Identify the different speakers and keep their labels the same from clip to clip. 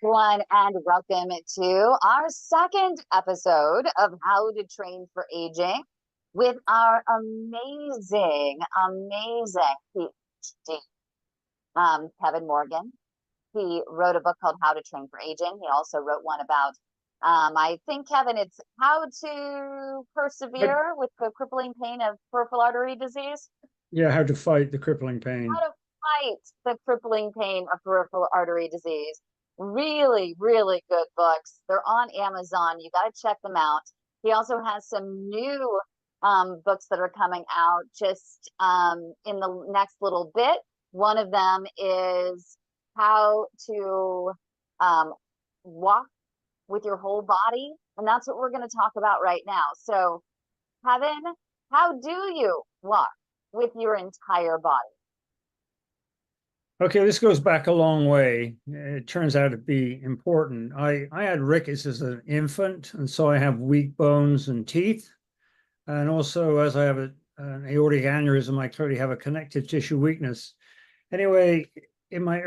Speaker 1: everyone, and welcome to our second episode of How to Train for Aging with our amazing PhD, Kevin Morgan. He wrote a book called How to Train for Aging. He also wrote one about, I think, Kevin, it's how to persevere with the crippling pain of peripheral artery disease.
Speaker 2: Yeah, how to fight the crippling pain.
Speaker 1: How to fight the crippling pain of peripheral artery disease. Really, really good books. They're on Amazon. You got to check them out. He also has some new books that are coming out just in the next little bit. One of them is how to walk with your whole body. And that's what we're going to talk about right now. So, Kevin, how do you walk with your entire body?
Speaker 2: Okay, this goes back a long way. It turns out to be important. I had rickets as an infant, and so I have weak bones and teeth. And also, as I have an aortic aneurysm, I clearly have a connective tissue weakness. Anyway, in my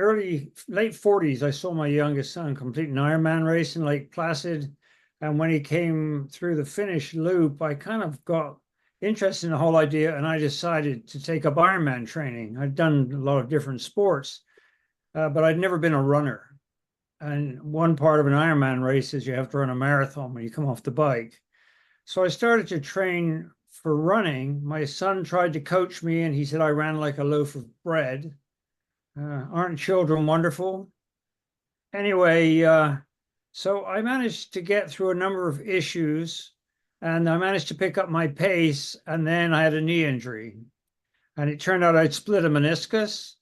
Speaker 2: late 40s, I saw my youngest son complete an Ironman race in Lake Placid. And when he came through the finish loop, I kind of got interested in the whole idea, and I decided to take up Ironman training. I'd done a lot of different sports, but I'd never been a runner. And one part of an Ironman race is you have to run a marathon when you come off the bike. So I started to train for running. My son tried to coach me, and he said I ran like a loaf of bread. Aren't children wonderful? Anyway, so I managed to get through a number of issues, and I managed to pick up my pace, and then I had a knee injury. And it turned out I'd split a meniscus,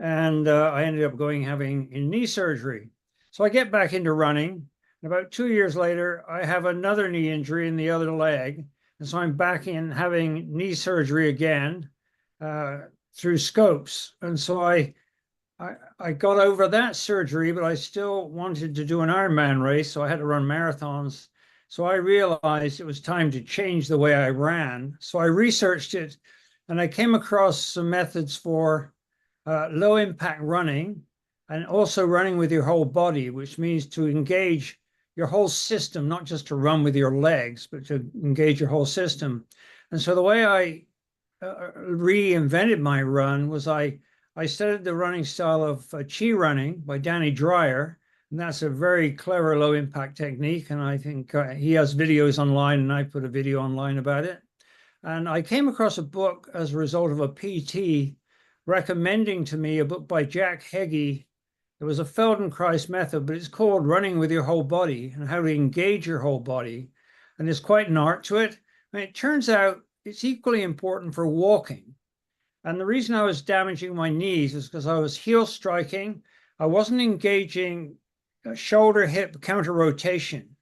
Speaker 2: and I ended up having knee surgery. So I get back into running, and about 2 years later, I have another knee injury in the other leg. And so I'm back in having knee surgery again through scopes. And so I got over that surgery, but I still wanted to do an Ironman race, so I had to run marathons. So I realized it was time to change the way I ran. So I researched it, and I came across some methods for low impact running, and also running with your whole body, which means to engage your whole system, not just to run with your legs, but to engage your whole system. And so the way I reinvented my run was I studied the running style of chi running by Danny Dreyer. And that's a very clever low impact technique. And I think he has videos online, and I put a video online about it. And I came across a book as a result of a PT recommending to me a book by Jack Heggie. It was a Feldenkrais method, but it's called Running with Your Whole Body and How to Engage Your Whole Body. And there's quite an art to it. And it turns out it's equally important for walking. And the reason I was damaging my knees is because I was heel striking. I wasn't engaging shoulder hip counter rotation.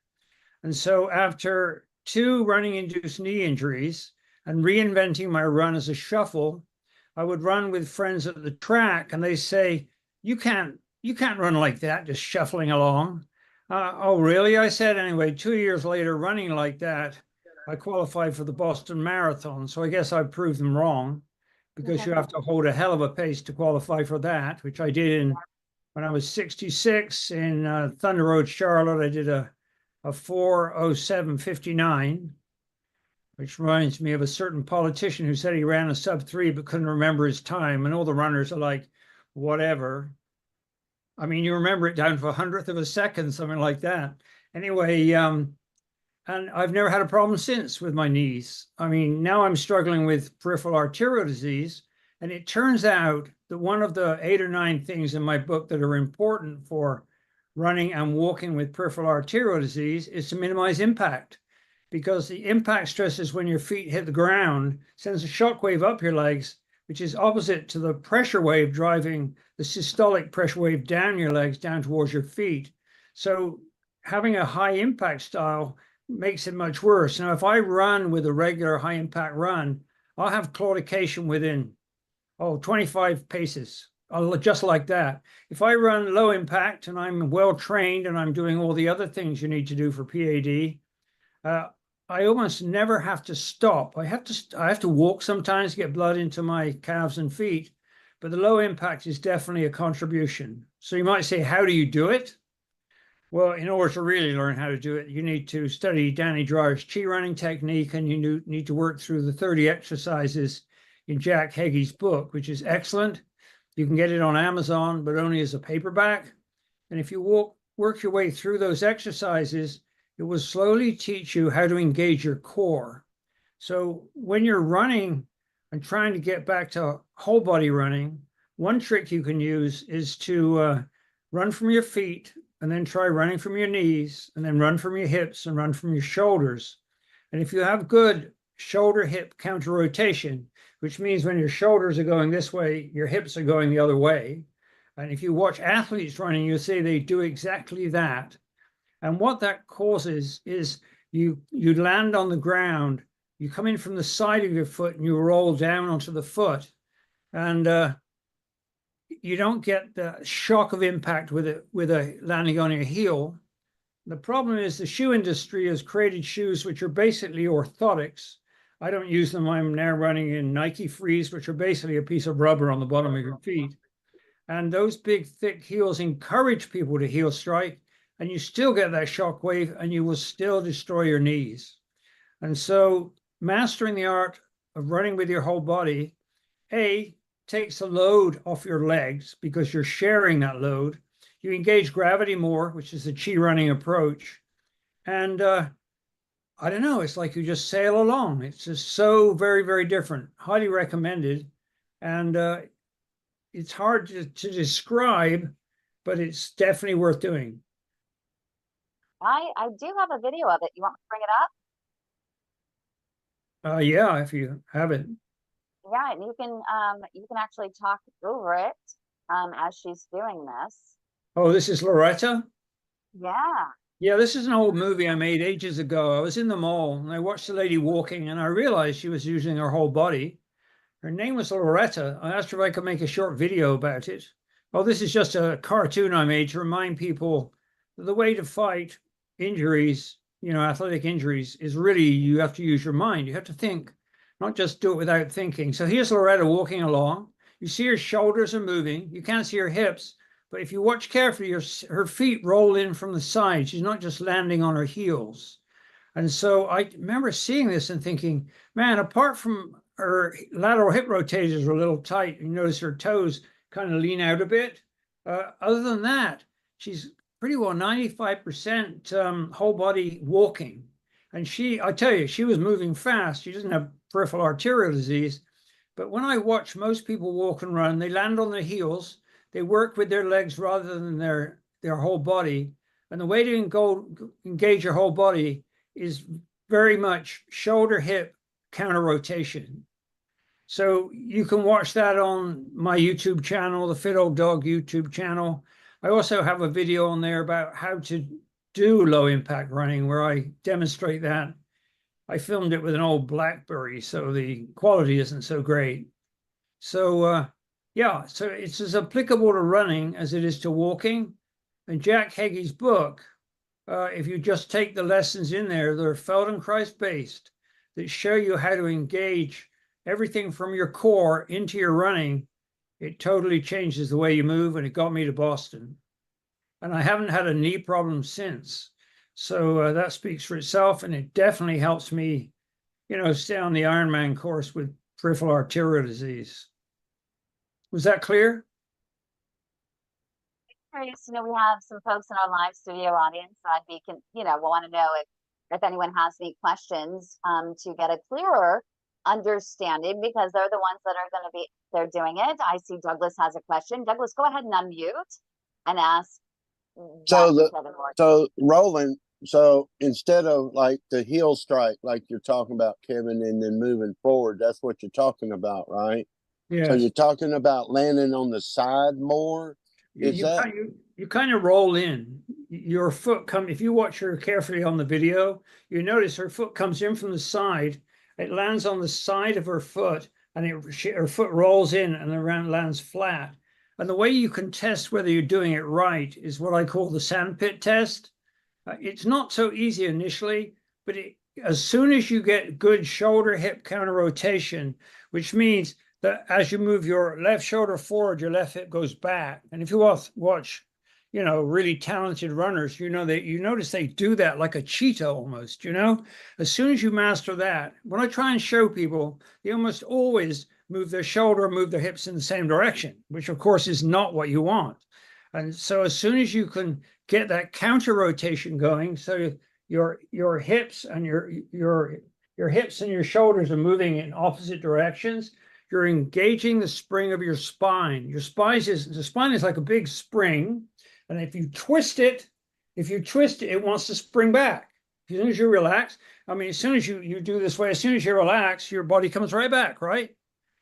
Speaker 2: And so after 2 running induced knee injuries and reinventing my run as a shuffle, I would run with friends at the track, and they say, you can't run like that, just shuffling along. Oh, really? I said. Anyway, 2 years later, running like that, I qualified for the Boston Marathon. So I guess I proved them wrong, because you have to hold a hell of a pace to qualify for that, which I did when I was 66 in Thunder Road, Charlotte. I did a 4:07:59, which reminds me of a certain politician who said he ran a sub-3 but couldn't remember his time. And all the runners are like, whatever. I mean, you remember it down to 100th of a second, something like that. Anyway, and I've never had a problem since with my knees. I mean, now I'm struggling with peripheral arterial disease. And it turns out that one of the 8 or 9 things in my book that are important for running and walking with peripheral arterial disease is to minimize impact, because the impact stress is when your feet hit the ground, sends a shock wave up your legs, which is opposite to the pressure wave driving the systolic pressure wave down your legs, down towards your feet. So having a high impact style makes it much worse. Now, if I run with a regular high impact run, I'll have claudication within 25 paces, just like that. If I run low impact and I'm well trained and I'm doing all the other things you need to do for PAD, I almost never have to stop. I have to walk sometimes to get blood into my calves and feet, but the low impact is definitely a contribution. So you might say, how do you do it? Well, in order to really learn how to do it, you need to study Danny Dryer's chi running technique, and you need to work through the 30 exercises in Jack Hagee's book, which is excellent. You can get it on Amazon, but only as a paperback. And if you work your way through those exercises, it will slowly teach you how to engage your core. So when you're running and trying to get back to whole body running, one trick you can use is to run from your feet, and then try running from your knees, and then run from your hips and run from your shoulders. And if you have good shoulder hip counter rotation, which means when your shoulders are going this way, your hips are going the other way. And if you watch athletes running, you'll see they do exactly that. And what that causes is you land on the ground, you come in from the side of your foot and you roll down onto the foot. And you don't get the shock of impact with a landing on your heel. The problem is the shoe industry has created shoes which are basically orthotics. I don't use them. I'm now running in Nike Frees, which are basically a piece of rubber on the bottom of your feet. And those big, thick heels encourage people to heel strike, and you still get that shock wave, and you will still destroy your knees. And so mastering the art of running with your whole body, takes the load off your legs because you're sharing that load. You engage gravity more, which is the chi running approach. And I don't know, it's like you just sail along. It's just so very, very different. Highly recommended. And it's hard to describe, but it's definitely worth doing.
Speaker 1: I do have a video of it. You want me to bring it up?
Speaker 2: Yeah, if you have it.
Speaker 1: Yeah, and you can actually talk over it as she's doing this.
Speaker 2: Oh, this is Loretta?
Speaker 1: Yeah.
Speaker 2: Yeah, this is an old movie I made ages ago. I was in the mall and I watched the lady walking, and I realized she was using her whole body. Her name was Loretta. I asked her if I could make a short video about it. Oh, this is just a cartoon I made to remind people that the way to fight injuries, athletic injuries, is really you have to use your mind. You have to think, not just do it without thinking. So here's Loretta walking along. You see her shoulders are moving. You can't see her hips, but if you watch carefully, her feet roll in from the side. She's not just landing on her heels. And so I remember seeing this and thinking, man, apart from her lateral hip rotators are a little tight, you notice her toes kind of lean out a bit. Other than that, she's pretty well 95% whole body walking. And I tell you, she was moving fast. She doesn't have peripheral arterial disease. But when I watch most people walk and run, they land on their heels. They work with their legs rather than their whole body. And the way to engage your whole body is very much shoulder hip counter rotation. So you can watch that on my YouTube channel, the Fit Old Dog YouTube channel. I also have a video on there about how to do low impact running where I demonstrate that. I filmed it with an old BlackBerry, so the quality isn't so great. So yeah, so it's as applicable to running as it is to walking. And Jack Hagee's book, if you just take the lessons in there, they're Feldenkrais based, that show you how to engage everything from your core into your running. It totally changes the way you move, and it got me to Boston. And I haven't had a knee problem since. So that speaks for itself, and it definitely helps me, stay on the Ironman course with peripheral arterial disease. Was that clear?
Speaker 1: Curious, we have some folks in our live studio audience. I'd be, we'll want to know if anyone has any questions to get a clearer understanding, because they're the ones that are going to be, they're doing it. I see Douglas has a question. Douglas, go ahead and unmute and ask.
Speaker 3: So Roland, so instead of like the heel strike, like you're talking about, Kevin, and then moving forward, that's what you're talking about, right?
Speaker 2: Yeah.
Speaker 3: So you're talking about landing on the side more.
Speaker 2: You kind of roll in. Your foot if you watch her carefully on the video, you notice her foot comes in from the side. It lands on the side of her foot, and her foot rolls in and around lands flat. And the way you can test whether you're doing it right is what I call the sandpit test. It's not so easy initially, but as soon as you get good shoulder hip counter rotation, which means that as you move your left shoulder forward, your left hip goes back. And if you watch, really talented runners, you notice they do that like a cheetah almost, as soon as you master that. When I try and show people, they almost always move their shoulder, move their hips in the same direction, which of course is not what you want. And so as soon as you can get that counter rotation going, so your hips and your hips and your shoulders are moving in opposite directions, you're engaging the spring of your spine. The spine is like a big spring, and if you twist it, it wants to spring back. As soon as you relax, as soon as you do this way, as soon as you relax, your body comes right back, right?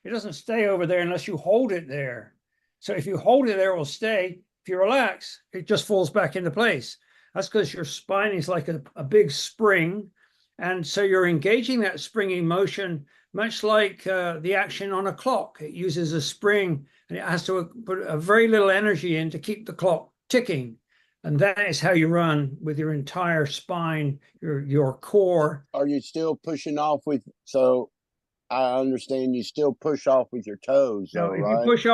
Speaker 2: It doesn't stay over there unless you hold it there. So if you hold it there, it will stay. If you relax, it just falls back into place. That's because your spine is like a big spring. And so you're engaging that springy motion, much like the action on a clock. It uses a spring, and it has to put a very little energy in to keep the clock ticking. And that is how you run with your entire spine, your core.
Speaker 3: Are you still pushing off with, so I understand you still push off with your toes, though,
Speaker 2: Now, if
Speaker 3: right?
Speaker 2: you push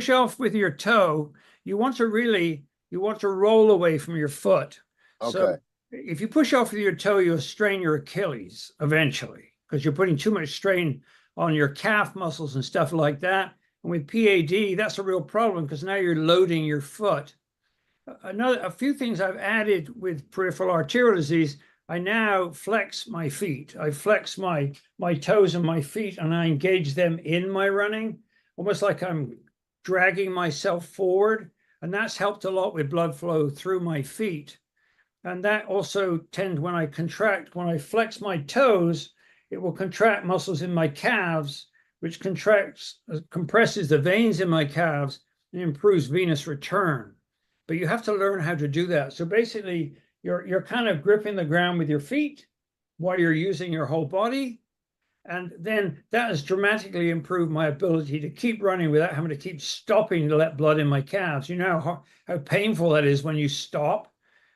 Speaker 2: off with your toe, you want to roll away from your foot.
Speaker 3: Okay.
Speaker 2: So if you push off with your toe, you'll strain your Achilles eventually, because you're putting too much strain on your calf muscles and stuff like that. And with PAD, that's a real problem, because now you're loading your foot. A few things I've added with peripheral arterial disease, I now flex my feet. I flex my toes and my feet, and I engage them in my running, almost like I'm dragging myself forward. And that's helped a lot with blood flow through my feet. And that also when I flex my toes, it will contract muscles in my calves, which compresses the veins in my calves and improves venous return. But you have to learn how to do that. So basically, you're kind of gripping the ground with your feet while you're using your whole body. And then that has dramatically improved my ability to keep running without having to keep stopping to let blood in my calves. You know how painful that is when you stop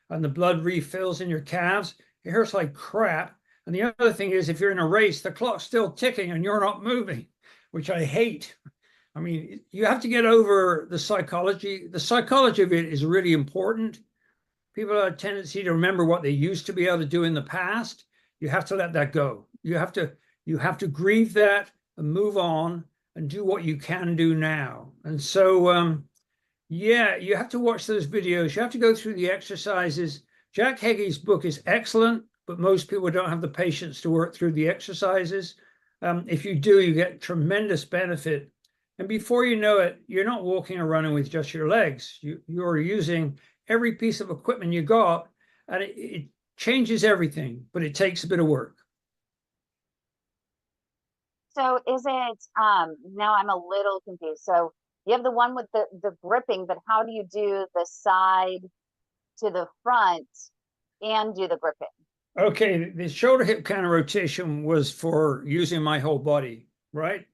Speaker 2: and the blood refills in your calves. It hurts like crap. And the other thing is, if you're in a race, the clock's still ticking and you're not moving, which I hate. You have to get over the psychology. The psychology of it is really important. People have a tendency to remember what they used to be able to do in the past. You have to let that go. You have to grieve that and move on and do what you can do now. And so, yeah, you have to watch those videos. You have to go through the exercises. Jack Hagee's book is excellent, but most people don't have the patience to work through the exercises. If you do, you get tremendous benefit. And before you know it, you're not walking or running with just your legs. You're using every piece of equipment you got, and it changes everything, but it takes a bit of work.
Speaker 1: So is it, now I'm a little confused. So you have the one with the gripping, but how do you do the side to the front and do the gripping?
Speaker 2: Okay, the shoulder hip counter rotation was for using my whole body, right?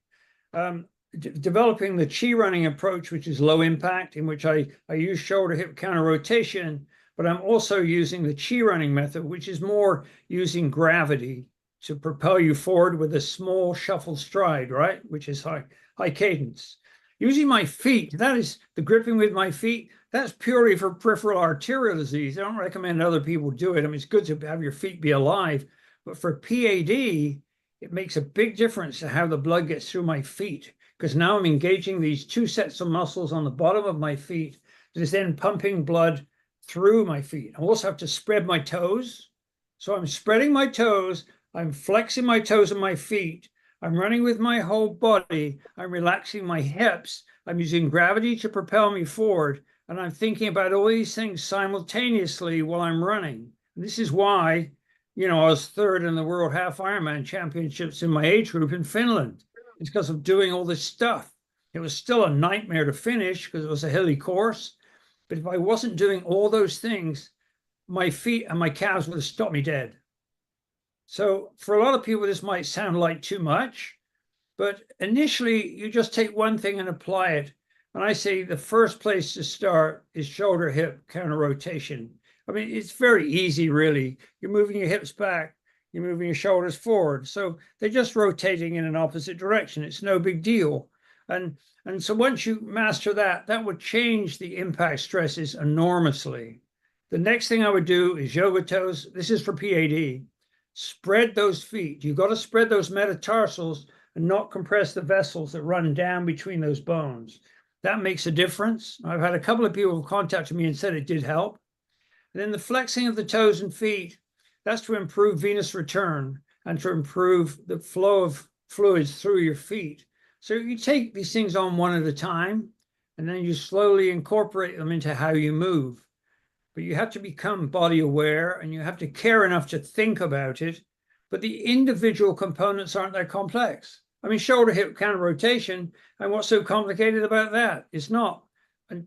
Speaker 2: Developing the chi running approach, which is low impact, in which I use shoulder hip counter rotation, but I'm also using the chi running method, which is more using gravity to propel you forward with a small shuffle stride, right? Which is high cadence. Using my feet, that is the gripping with my feet, that's purely for peripheral arterial disease. I don't recommend other people do it. It's good to have your feet be alive, but for PAD, it makes a big difference to how the blood gets through my feet, because now I'm engaging these two sets of muscles on the bottom of my feet that is then pumping blood through my feet. I also have to spread my toes. So I'm spreading my toes, I'm flexing my toes and my feet, I'm running with my whole body, I'm relaxing my hips, I'm using gravity to propel me forward, and I'm thinking about all these things simultaneously while I'm running. And this is why, I was third in the World Half Ironman Championships in my age group in Finland. It's because of doing all this stuff. It was still a nightmare to finish because it was a hilly course. But if I wasn't doing all those things, my feet and my calves would have stopped me dead. So for a lot of people, this might sound like too much, but initially you just take one thing and apply it. And I say the first place to start is shoulder hip counter rotation. It's very easy, really. You're moving your hips back, you're moving your shoulders forward. So they're just rotating in an opposite direction. It's no big deal. And so once you master that, that would change the impact stresses enormously. The next thing I would do is yoga toes. This is for PAD. Spread those feet. You've got to spread those metatarsals and not compress the vessels that run down between those bones. That makes a difference. I've had a couple of people who contacted me and said it did help. And then the flexing of the toes and feet, that's to improve venous return and to improve the flow of fluids through your feet. So you take these things on one at a time, and then you slowly incorporate them into how you move. But you have to become body aware, and you have to care enough to think about it. But the individual components aren't that complex. I mean, shoulder hip counter rotation, and what's so complicated about that? It's not. And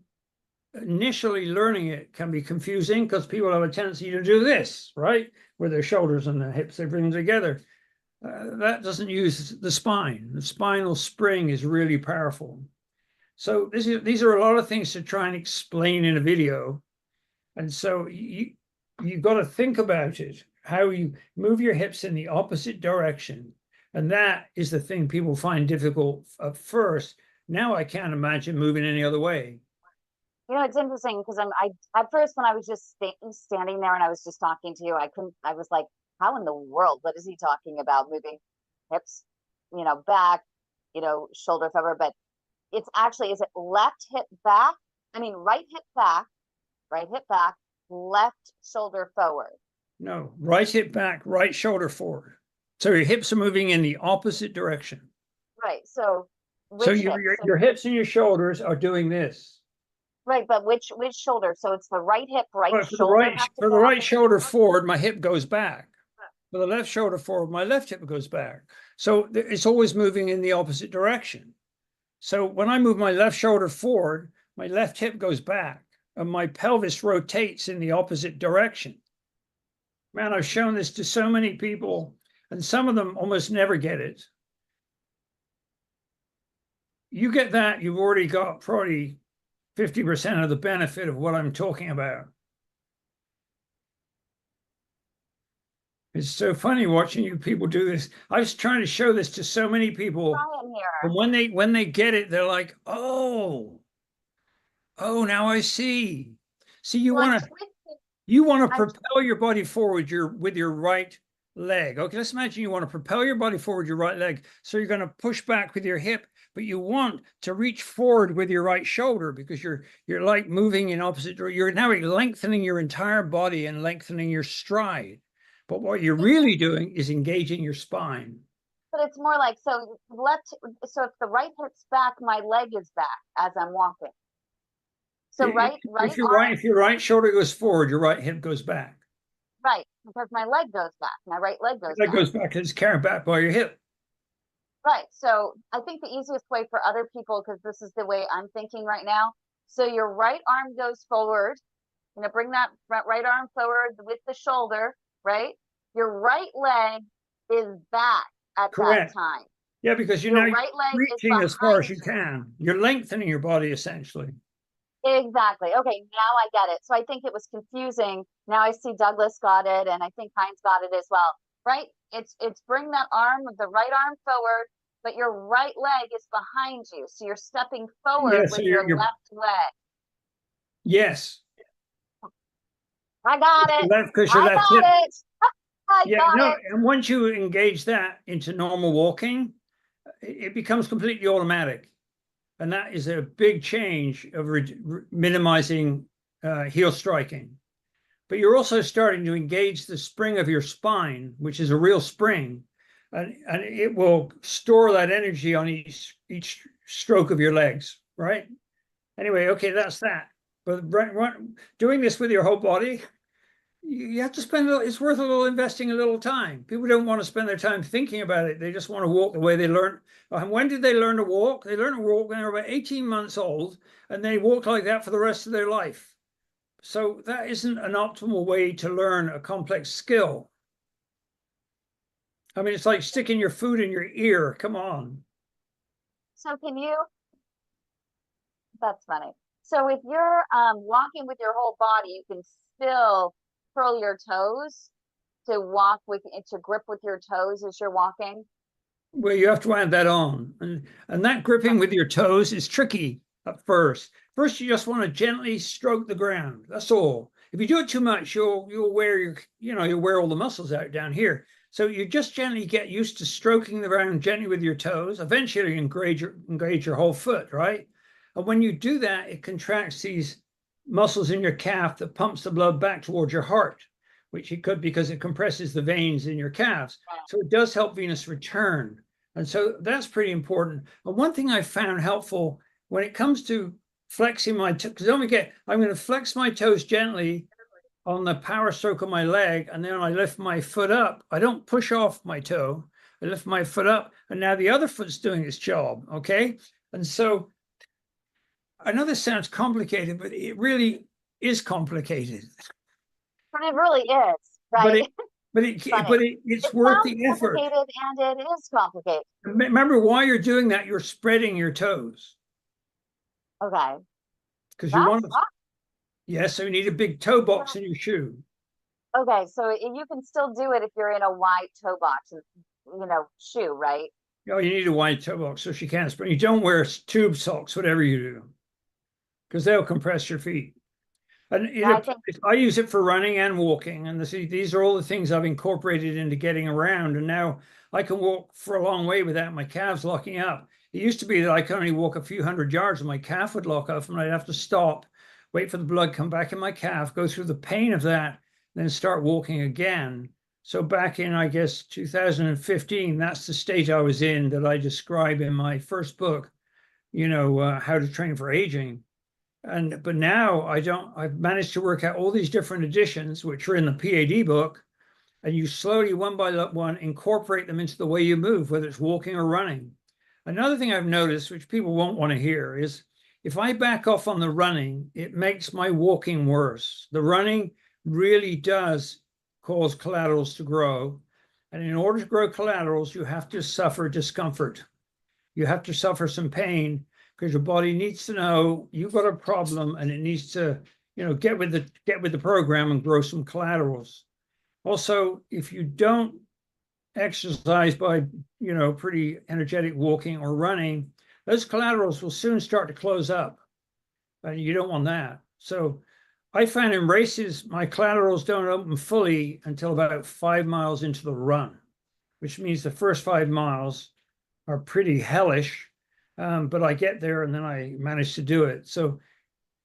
Speaker 2: initially learning it can be confusing because people have a tendency to do this, right? With their shoulders and their hips, they bring them together. That doesn't use the spine. The spinal spring is really powerful. So these are a lot of things to try and explain in a video. And so you've got to think about it, how you move your hips in the opposite direction. And that is the thing people find difficult at first. Now I can't imagine moving any other way.
Speaker 1: You know, it's interesting because at first when I was just standing there and I was just talking to you, I was like, how in the world, what is he talking about? Moving hips, back, shoulder forward, but it's actually, is it left hip back? I mean, right hip back, left shoulder forward.
Speaker 2: No, right hip back, right shoulder forward. So your hips are moving in the opposite direction.
Speaker 1: Right. So
Speaker 2: your hips and your shoulders are doing this.
Speaker 1: Right, but which shoulder? So it's the right hip, right shoulder.
Speaker 2: For the right shoulder forward, my hip goes back. For the left shoulder forward, my left hip goes back. So it's always moving in the opposite direction. So when I move my left shoulder forward, my left hip goes back and my pelvis rotates in the opposite direction. Man, I've shown this to so many people, and some of them almost never get it. You get that, you've already got probably 50% of the benefit of what I'm talking about. It's so funny watching you people do this. I was trying to show this to so many people, and when they get it, they're like, "Oh, now I see." See, you want to propel your body forward with your right leg. Okay, let's imagine you want to propel your body forward your right leg. So you're going to push back with your hip, but you want to reach forward with your right shoulder because you're like moving in opposite direction. You're now lengthening your entire body and lengthening your stride. But what you're really doing is engaging your spine.
Speaker 1: But it's more like, so if the right hip's back, my leg is back as I'm walking. So if your right shoulder goes forward, your right hip goes back. Right, because my leg goes back. My right leg goes back.
Speaker 2: Leg goes back because it's carried back by your hip.
Speaker 1: Right. So I think the easiest way for other people, because this is the way I'm thinking right now. So your right arm goes forward. Bring that right arm forward with the shoulder, right? Your right leg is back at that time.
Speaker 2: Yeah, because you're now reaching as far as you can. You're lengthening your body essentially.
Speaker 1: Exactly. Okay, now I get it. So I think it was confusing. Now I see Douglas got it, and I think Heinz got it as well. Right? It's bring that arm, the right arm forward, but your right leg is behind you. So you're stepping forward with your left leg.
Speaker 2: Yes.
Speaker 1: I got it. I got it.
Speaker 2: And once you engage that into normal walking, it becomes completely automatic. And that is a big change of minimizing heel striking. But you're also starting to engage the spring of your spine, which is a real spring, and it will store that energy on each stroke of your legs, right? Anyway, okay, that's that. But doing this with your whole body, you have to spend it's worth investing a little time. People don't want to spend their time thinking about it. They just want to walk the way they learn. And when did they learn to walk? They learned to walk when they were about 18 months old, and they walked like that for the rest of their life. So that isn't an optimal way to learn a complex skill. I mean, it's like sticking your food in your ear. Come on.
Speaker 1: So that's funny. So if you're walking with your whole body, you can still curl your toes to grip with your toes as you're walking.
Speaker 2: Well, you have to add that on. And that gripping with your toes is tricky at first. First, you just want to gently stroke the ground. That's all. If you do it too much, you'll wear you'll wear all the muscles out down here. So you just gently get used to stroking the ground gently with your toes. Eventually, you engage your whole foot, right? And when you do that, it contracts these muscles in your calf that pumps the blood back towards your heart, which it could because it compresses the veins in your calves. So it does help venous return. And so that's pretty important. And one thing I found helpful when it comes to flexing my toes, because I'm going to flex my toes gently on the power stroke of my leg, and then I lift my foot up. I don't push off my toe. I lift my foot up, and now the other foot's doing its job, okay? And so I know this sounds complicated, but it really is complicated.
Speaker 1: But it really is, right?
Speaker 2: It's worth the effort.
Speaker 1: Complicated, and it is complicated.
Speaker 2: Remember, while you're doing that, you're spreading your toes.
Speaker 1: Okay.
Speaker 2: Because you want to. Yes, so you need a big toe box in your shoe.
Speaker 1: Okay, so you can still do it if you're in a wide toe box, shoe, right?
Speaker 2: Oh, you need a wide toe box so she can't spread. You don't wear tube socks, whatever you do, because they'll compress your feet. And I use it for running and walking. And these are all the things I've incorporated into getting around. And now I can walk for a long way without my calves locking up. It used to be that I could only walk a few hundred yards and my calf would lock up and I'd have to stop, wait for the blood, come back in my calf, go through the pain of that, then start walking again. So back in, I guess, 2015, that's the state I was in that I describe in my first book, How to Train for Aging. But now I've managed to work out all these different additions, which are in the PhD book, and you slowly, one by one, incorporate them into the way you move, whether it's walking or running. Another thing I've noticed, which people won't want to hear, is if I back off on the running, it makes my walking worse. The running really does cause collaterals to grow. And in order to grow collaterals, you have to suffer discomfort. You have to suffer some pain, because your body needs to know you've got a problem and it needs to, get with the program and grow some collaterals. Also, if you don't exercise by, pretty energetic walking or running, those collaterals will soon start to close up. And you don't want that. So I find in races, my collaterals don't open fully until about 5 miles into the run, which means the first 5 miles are pretty hellish. But I get there and then I manage to do it. So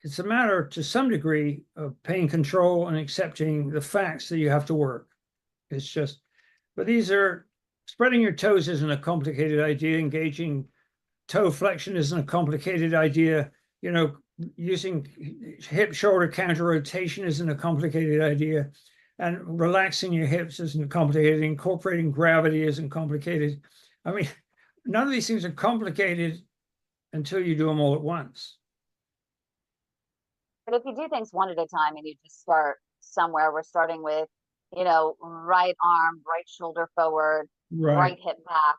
Speaker 2: it's a matter to some degree of paying control and accepting the facts that you have to work. It's just, but spreading your toes isn't a complicated idea. Engaging toe flexion isn't a complicated idea. Using hip shoulder counter rotation isn't a complicated idea. And relaxing your hips isn't complicated. Incorporating gravity isn't complicated. I mean, none of these things are complicated until you do them all at once.
Speaker 1: But if you do things one at a time and you just start somewhere, we're starting with, right arm, right shoulder forward, right hip back,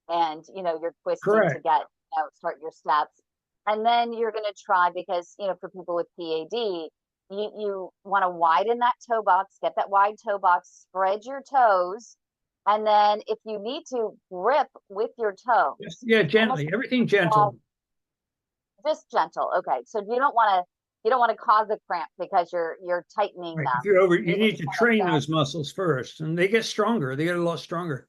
Speaker 1: and, you're twisting to get, start your steps. And then you're going to try, because, for people with PAD, you want to widen that toe box, get that wide toe box, spread your toes. And then if you need to grip with your toes.
Speaker 2: Yeah, gently, everything gentle.
Speaker 1: Just gentle. Okay. So you don't want to cause a cramp because you're tightening them.
Speaker 2: You need to train those muscles first, and they get stronger. They get a lot stronger.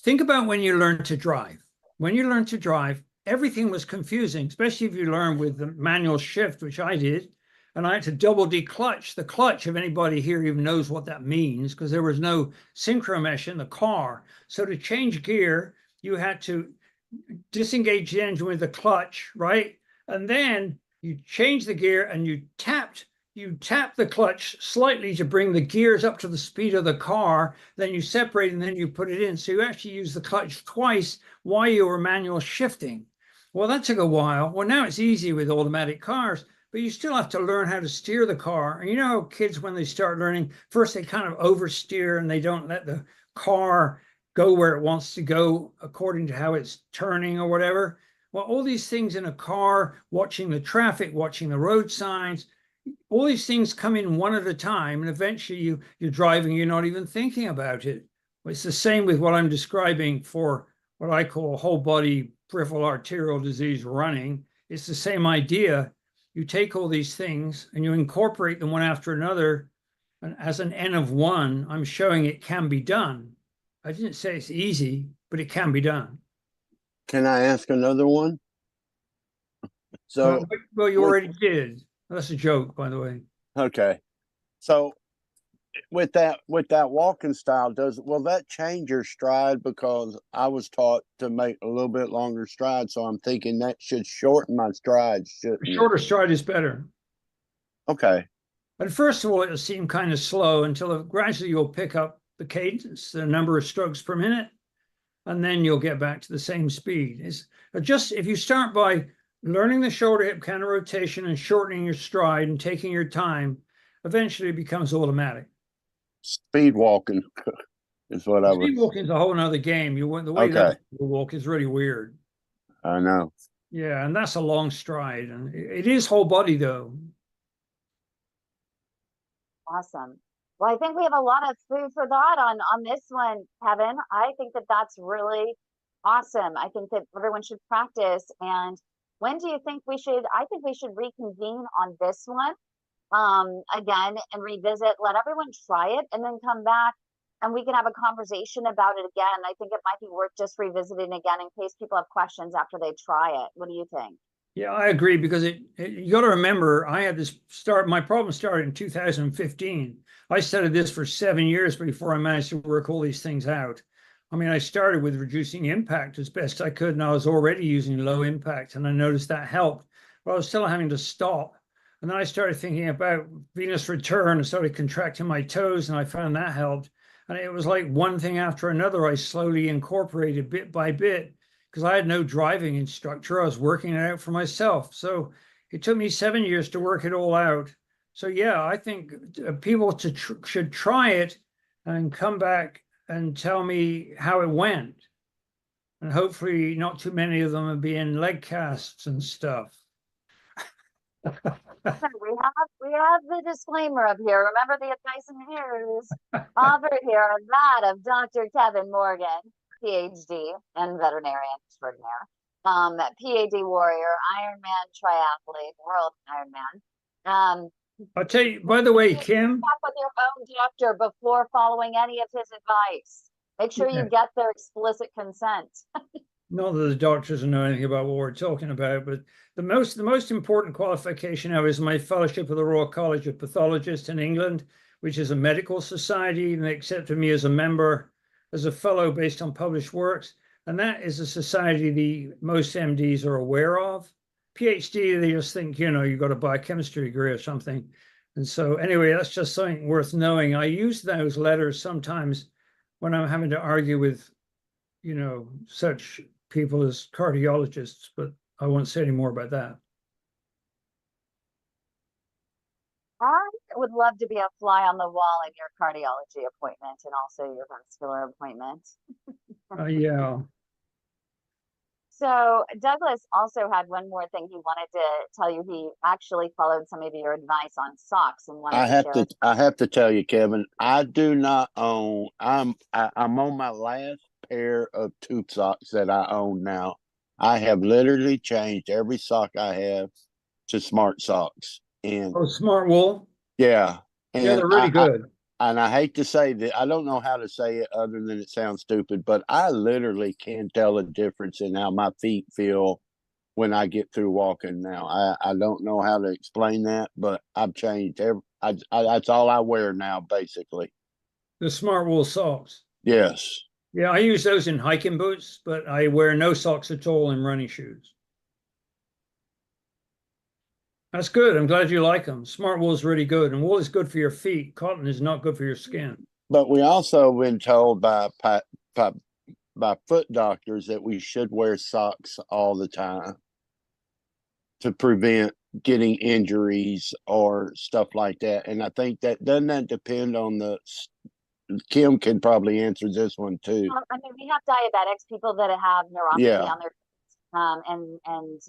Speaker 2: Think about when you learn to drive. When you learn to drive, everything was confusing, especially if you learn with the manual shift, which I did. And I had to double declutch the clutch, if anybody here even knows what that means, because there was no synchro mesh in the car. So to change gear, you had to disengage the engine with the clutch, right? And then you change the gear and you tap the clutch slightly to bring the gears up to the speed of the car. Then you separate and then you put it in. So you actually use the clutch twice while you were manual shifting. Well, that took a while. Well, now it's easy with automatic cars, but you still have to learn how to steer the car. And how kids, when they start learning, first they kind of oversteer and they don't let the car go where it wants to go according to how it's turning or whatever. Well, all these things in a car, watching the traffic, watching the road signs, all these things come in one at a time. And eventually you're driving, you're not even thinking about it. It's the same with what I'm describing for what I call whole body peripheral arterial disease running. It's the same idea. You take all these things and you incorporate them one after another. And as an N of one, I'm showing it can be done. I didn't say it's easy, but it can be done.
Speaker 3: Can I ask another one? So,
Speaker 2: well, you
Speaker 3: with,
Speaker 2: already did. That's a joke, by the way.
Speaker 3: okay. So with that walking style, will that change your stride? Because I was taught to make a little bit longer stride, so I'm thinking that should shorten my stride, shouldn't it?
Speaker 2: Shorter stride is better.
Speaker 3: Okay.
Speaker 2: But first of all, it'll seem kind of slow until gradually you'll pick up the cadence, the number of strokes per minute, and then you'll get back to the same speed. It's just if you start by learning the shoulder hip counter rotation and shortening your stride and taking your time, eventually it becomes automatic.
Speaker 3: Speed walking is what I was.
Speaker 2: Speed walking is a whole nother game. The way
Speaker 3: Okay.
Speaker 2: that people walk is really weird.
Speaker 3: I know.
Speaker 2: Yeah, and that's a long stride, and it is whole body though.
Speaker 1: Awesome. Well, I think we have a lot of food for thought on this one, Kevin. I think that that's really awesome. I think that everyone should practice. And when do you think we should? I think we should reconvene on this one again and revisit. Let everyone try it, and then come back, and we can have a conversation about it again. I think it might be worth just revisiting again in case people have questions after they try it. What do you think?
Speaker 2: Yeah, I agree because you got to remember, I had this my problem started in 2015. I studied this for 7 years before I managed to work all these things out. I mean, I started with reducing impact as best I could, and I was already using low impact, and I noticed that helped, but I was still having to stop. And then I started thinking about venous return and started contracting my toes, and I found that helped. And it was like one thing after another, I slowly incorporated bit by bit because I had no driving instructor. I was working it out for myself. So it took me 7 years to work it all out. So yeah, I think people should try it and come back and tell me how it went. And hopefully not too many of them are being leg casts and stuff.
Speaker 1: We have the disclaimer up here. Remember, the advice and views offered here are that of Dr. Kevin Morgan, PhD and veterinarian extraordinaire, PAD warrior, Ironman triathlete, world Ironman.
Speaker 2: I'll tell you, by the way, Kim.
Speaker 1: Talk with your own doctor before following any of his advice. Make sure you get their explicit consent.
Speaker 2: Not that the doctors know anything about what we're talking about, but the most important qualification now is my fellowship of the Royal College of Pathologists in England, which is a medical society, and they accepted me as a member, as a fellow based on published works. And that is a society the most MDs are aware of. PhD, they just think, you've got a biochemistry degree or something. And so anyway, that's just something worth knowing. I use those letters sometimes when I'm having to argue with, such people as cardiologists, but I won't say any more about that.
Speaker 1: I would love to be a fly on the wall in your cardiology appointment and also your vascular appointment.
Speaker 2: Yeah.
Speaker 1: So Douglas also had one more thing he wanted to tell you. He actually followed some of your advice on socks and wanted
Speaker 3: I have to tell you, Kevin, I do not own. I'm on my last pair of tube socks that I own now. I have literally changed every sock I have to smart socks. And
Speaker 2: Smart wool.
Speaker 3: Yeah. And
Speaker 2: yeah, they're really good.
Speaker 3: And I hate to say that, I don't know how to say it other than it sounds stupid, but I literally can tell a difference in how my feet feel when I get through walking now. I don't know how to explain that, but I've changed. That's all I wear now, basically.
Speaker 2: The smart wool socks.
Speaker 3: Yes.
Speaker 2: Yeah, I use those in hiking boots, but I wear no socks at all in running shoes. That's good. I'm glad you like them. Smart wool is really good, and wool is good for your feet. Cotton is not good for your skin.
Speaker 3: But we also been told by foot doctors that we should wear socks all the time to prevent getting injuries or stuff like that. And I think doesn't that depend on Kim can probably answer this one too.
Speaker 1: I mean, we have diabetics, people that have neuropathy on their and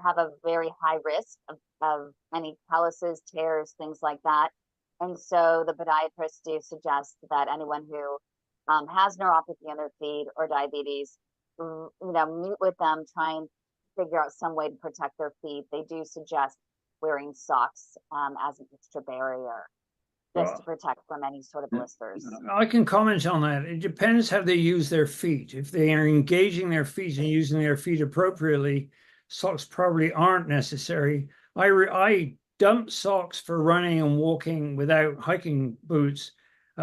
Speaker 1: have a very high risk of any calluses, tears, things like that. And so the podiatrists do suggest that anyone who has neuropathy on their feet or diabetes meet with them, try and figure out some way to protect their feet. They do suggest wearing socks as an extra barrier, just to protect from any sort of blisters.
Speaker 2: I can comment on that. It depends how they use their feet. If they are engaging their feet and using their feet appropriately, socks probably aren't necessary. I dumped socks for running and walking without hiking boots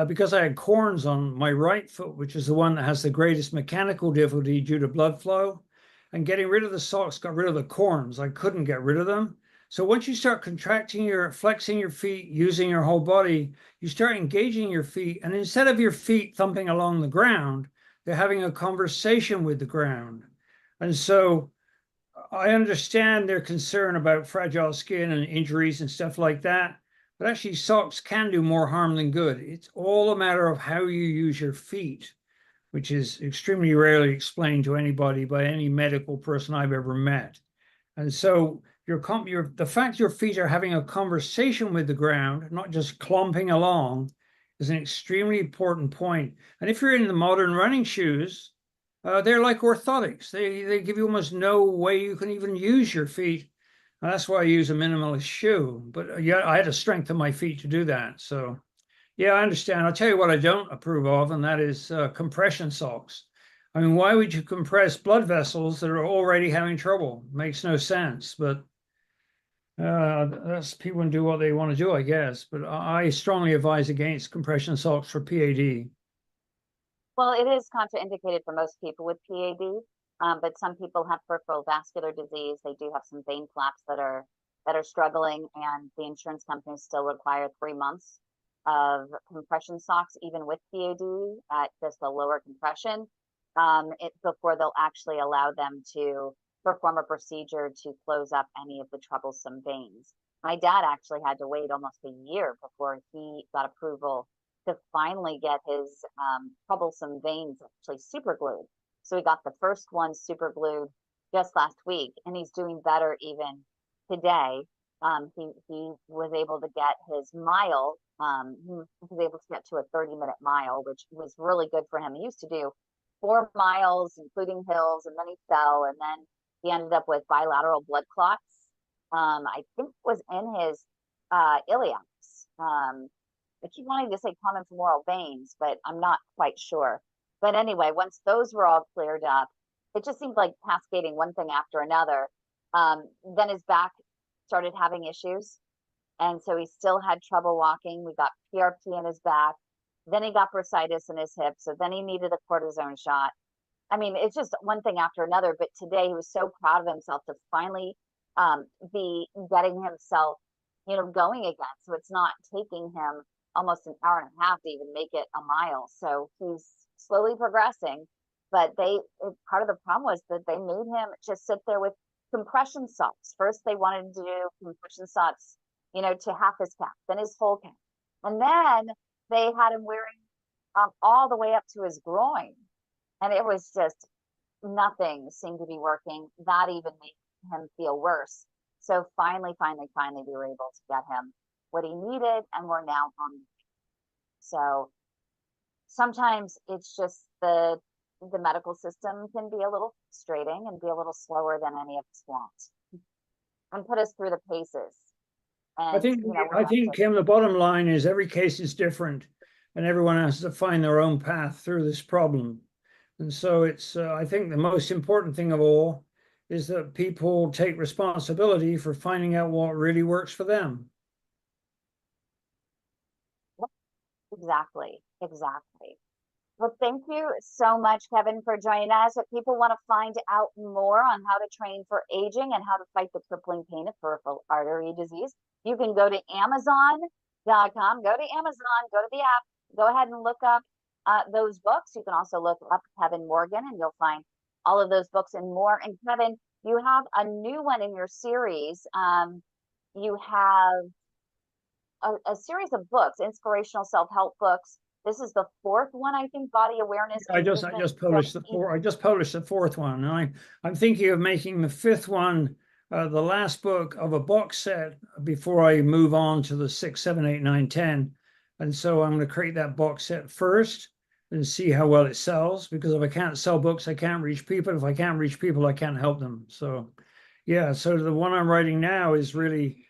Speaker 2: because I had corns on my right foot, which is the one that has the greatest mechanical difficulty due to blood flow. And getting rid of the socks got rid of the corns. I couldn't get rid of them. So once you start flexing your feet, using your whole body, you start engaging your feet. And instead of your feet thumping along the ground, they're having a conversation with the ground. And so I understand their concern about fragile skin and injuries and stuff like that. But actually, socks can do more harm than good. It's all a matter of how you use your feet, which is extremely rarely explained to anybody by any medical person I've ever met. And so the fact your feet are having a conversation with the ground, not just clomping along, is an extremely important point. And if you're in the modern running shoes, they're like orthotics. They give you almost no way you can even use your feet. And that's why I use a minimalist shoe. But yeah, I had to strengthen my feet to do that. So yeah, I understand. I'll tell you what I don't approve of, and that is compression socks. I mean, why would you compress blood vessels that are already having trouble? Makes no sense. But that's people can do what they want to do, I guess. But I strongly advise against compression socks for PAD.
Speaker 1: Well, it is contraindicated for most people with PAD, but some people have peripheral vascular disease. They do have some vein flaps that are struggling, and the insurance companies still require 3 months of compression socks, even with PAD at just a lower compression, before they'll actually allow them to perform a procedure to close up any of the troublesome veins. My dad actually had to wait almost a year before he got approval to finally get his troublesome veins actually super glued. So he got the first one super glued just last week, and he's doing better even today. He was able to get his mile. He was able to get to a 30-minute mile, which was really good for him. He used to do 4 miles, including hills, and then he fell, and then he ended up with bilateral blood clots. I think it was in his iliacs. I keep wanting to say common femoral veins, but I'm not quite sure. But anyway, once those were all cleared up, it just seemed like cascading one thing after another. Then his back started having issues. And so he still had trouble walking. We got PRP in his back. Then he got bursitis in his hip. So then he needed a cortisone shot. I mean, it's just one thing after another. But today he was so proud of himself to finally be getting himself, going again. So it's not taking him almost an hour and a half to even make it a mile. So he's slowly progressing. But part of the problem was that they made him just sit there with compression socks. First, they wanted to do compression socks, to half his calf, then his whole calf. And then they had him wearing all the way up to his groin. And it was just nothing seemed to be working. That even made him feel worse. So finally, we were able to get him what he needed, and we're now on. So sometimes it's just the medical system can be a little frustrating and be a little slower than any of us want, and put us through the paces. And,
Speaker 2: I think, Kim, the bottom line is every case is different, and everyone has to find their own path through this problem. And so it's, I think the most important thing of all is that people take responsibility for finding out what really works for them.
Speaker 1: Exactly. Well, thank you so much, Kevin, for joining us. If people want to find out more on how to train for aging and how to fight the crippling pain of peripheral artery disease, you can go to Amazon.com, go to Amazon, go to the app, go ahead and look up those books. You can also look up Kevin Morgan, and you'll find all of those books and more. And Kevin, you have a new one in your series. You have a series of books, inspirational self-help books. This is the 4th one, I think, Body Awareness.
Speaker 2: I just published the 4th one. And I'm thinking of making the 5th one the last book of a box set before I move on to the 6, 7, 8, 9, 10. And so I'm going to create that box set first. and see how well it sells. Because if I can't sell books, I can't reach people. If I can't reach people, I can't help them. So, yeah. So the one I'm writing now is really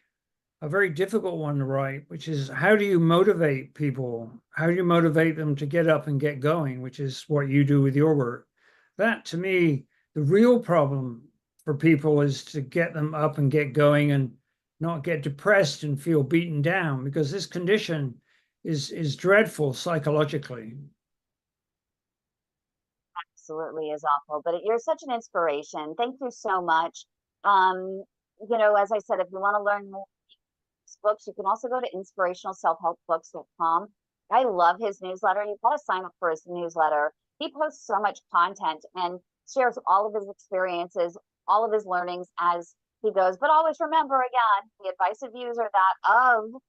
Speaker 2: a very difficult one to write, which is how do you motivate people? How do you motivate them to get up and get going, which is what you do with your work? That, to me, the real problem for people is to get them up and get going and not get depressed and feel beaten down, because this condition is dreadful psychologically.
Speaker 1: Absolutely is awful, but you're such an inspiration. Thank you so much. Um, you know, as I said, if you want to learn more books, you can also go to inspirationalselfhelpbooks.com. I love his newsletter. You've got to sign up for his newsletter. He posts so much content and shares all of his experiences, all of his learnings as he goes. But always remember, again, the advice of views are that of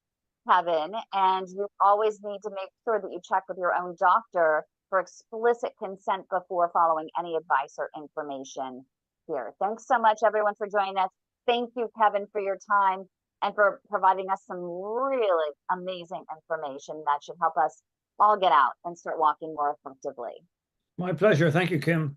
Speaker 1: Kevin, and you always need to make sure that you check with your own doctor for explicit consent before following any advice or information here. Thanks so much, everyone, for joining us. Thank you, Kevin, for your time and for providing us some really amazing information that should help us all get out and start walking more effectively.
Speaker 2: My pleasure. Thank you, Kim.